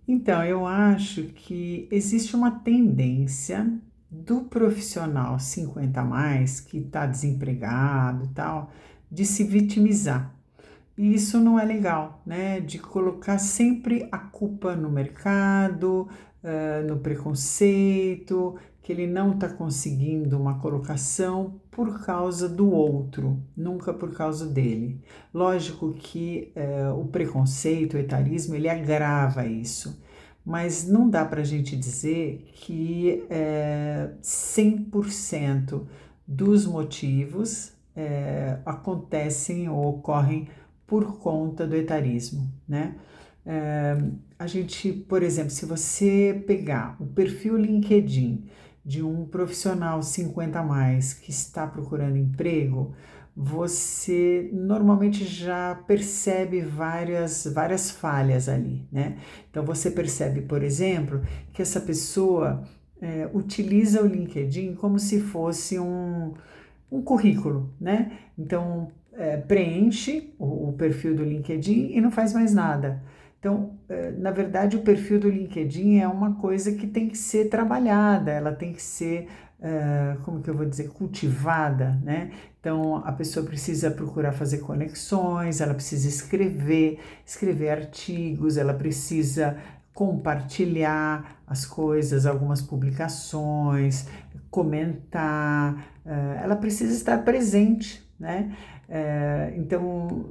Então, eu acho que existe uma tendência do profissional 50 a mais, que está desempregado e tal, de se vitimizar. E isso não é legal, né? De colocar sempre a culpa no mercado, no preconceito, que ele não está conseguindo uma colocação por causa do outro, nunca por causa dele. Lógico que o preconceito, o etarismo, ele agrava isso, mas não dá para a gente dizer que 100% dos motivos acontecem ou ocorrem por conta do etarismo, né? É, a gente, por exemplo, se você pegar o perfil LinkedIn de um profissional 50 a mais que está procurando emprego, você normalmente já percebe várias falhas ali, né? Então você percebe, por exemplo, que essa pessoa utiliza o LinkedIn como se fosse um currículo, né? Então, preenche o perfil do LinkedIn e não faz mais nada. Então, na verdade, o perfil do LinkedIn é uma coisa que tem que ser trabalhada, ela tem que ser, como que eu vou dizer, cultivada, né? Então, a pessoa precisa procurar fazer conexões, ela precisa escrever artigos, ela precisa compartilhar as coisas, algumas publicações, comentar, ela precisa estar presente, né? Então,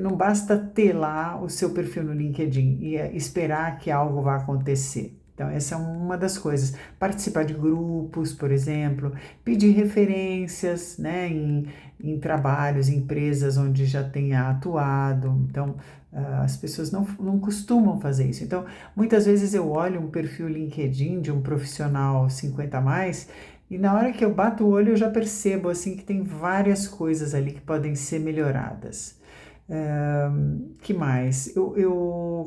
não basta ter lá o seu perfil no LinkedIn e esperar que algo vá acontecer. Então, essa é uma das coisas. Participar de grupos, por exemplo, pedir referências, né, em trabalhos, em empresas onde já tenha atuado. Então, as pessoas não costumam fazer isso. Então, muitas vezes eu olho um perfil LinkedIn de um profissional 50 a mais e na hora que eu bato o olho eu já percebo assim que tem várias coisas ali que podem ser melhoradas. Que mais?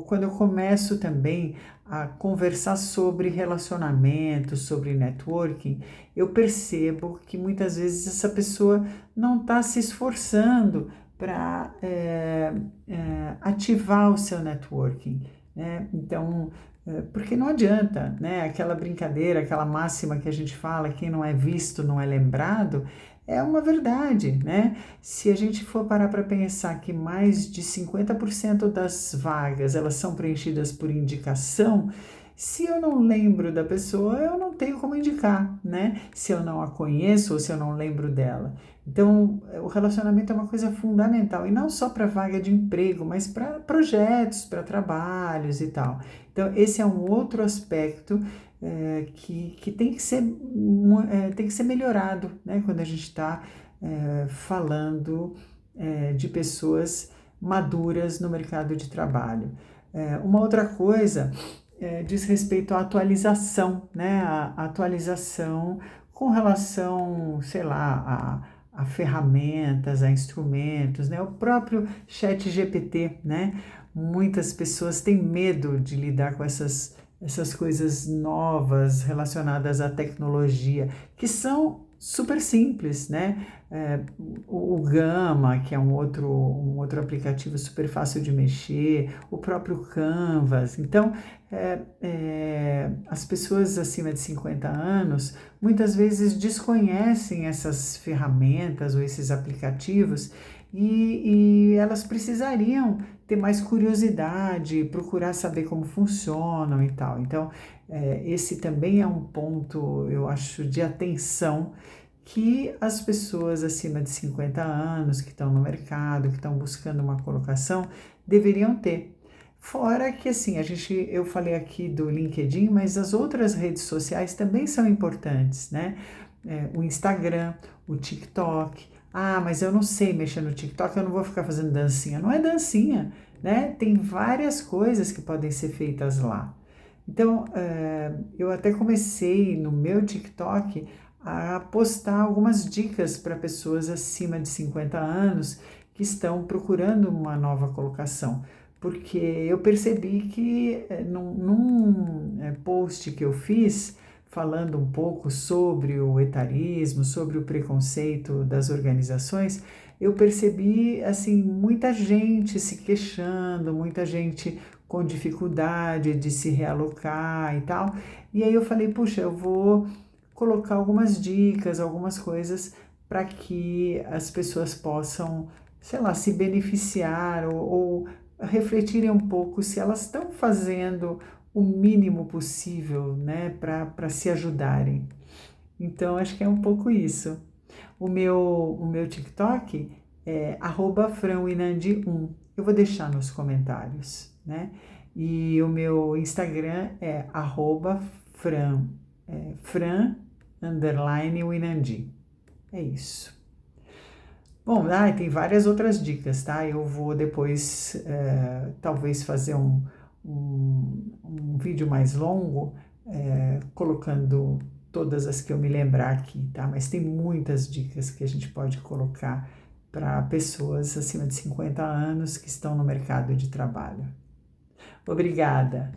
Quando eu começo também a conversar sobre relacionamento, sobre networking, eu percebo que muitas vezes essa pessoa não está se esforçando para ativar o seu networking, né? Então, porque não adianta, né? Aquela brincadeira, aquela máxima que a gente fala, quem não é visto não é lembrado, é uma verdade, né? Se a gente for parar para pensar que mais de 50% das vagas elas são preenchidas por indicação, se eu não lembro da pessoa, eu não tenho como indicar, né? Se eu não a conheço ou se eu não lembro dela. Então, o relacionamento é uma coisa fundamental, e não só para vaga de emprego, mas para projetos, para trabalhos e tal. Então, esse é um outro aspecto que tem que ser melhorado, né? Quando a gente está falando de pessoas maduras no mercado de trabalho. Uma outra coisa diz respeito à atualização, né? A atualização com relação, sei lá, a ferramentas, a instrumentos, né? O próprio chat GPT, né? Muitas pessoas têm medo de lidar com essas coisas novas relacionadas à tecnologia, que são super simples, né? O Gama, que é um outro aplicativo super fácil de mexer, o próprio Canvas. Então, as pessoas acima de 50 anos muitas vezes desconhecem essas ferramentas ou esses aplicativos e elas precisariam ter mais curiosidade, procurar saber como funcionam e tal. Então, esse também é um ponto, eu acho, de atenção que as pessoas acima de 50 anos, que estão no mercado, que estão buscando uma colocação, deveriam ter. Fora que, assim, eu falei aqui do LinkedIn, mas as outras redes sociais também são importantes, né? O Instagram, o TikTok. Ah, mas eu não sei mexer no TikTok, eu não vou ficar fazendo dancinha. Não é dancinha, né? Tem várias coisas que podem ser feitas lá. Então, eu até comecei no meu TikTok a postar algumas dicas para pessoas acima de 50 anos que estão procurando uma nova colocação, porque eu percebi que num post que eu fiz falando um pouco sobre o etarismo, sobre o preconceito das organizações, eu percebi assim muita gente se queixando, muita gente com dificuldade de se realocar e tal. E aí eu falei, puxa, eu vou colocar algumas dicas, algumas coisas para que as pessoas possam, sei lá, se beneficiar ou refletirem um pouco se elas estão fazendo o mínimo possível, né, para se ajudarem. Então, acho que é um pouco isso. O meu TikTok é @franwinandi1. Eu vou deixar nos comentários, né? E o meu Instagram é @fran, Fran_Winandi. É isso. Bom, tem várias outras dicas, tá? Eu vou depois, talvez fazer um vídeo mais longo, colocando todas as que eu me lembrar aqui, tá? Mas tem muitas dicas que a gente pode colocar para pessoas acima de 50 anos que estão no mercado de trabalho. Obrigada!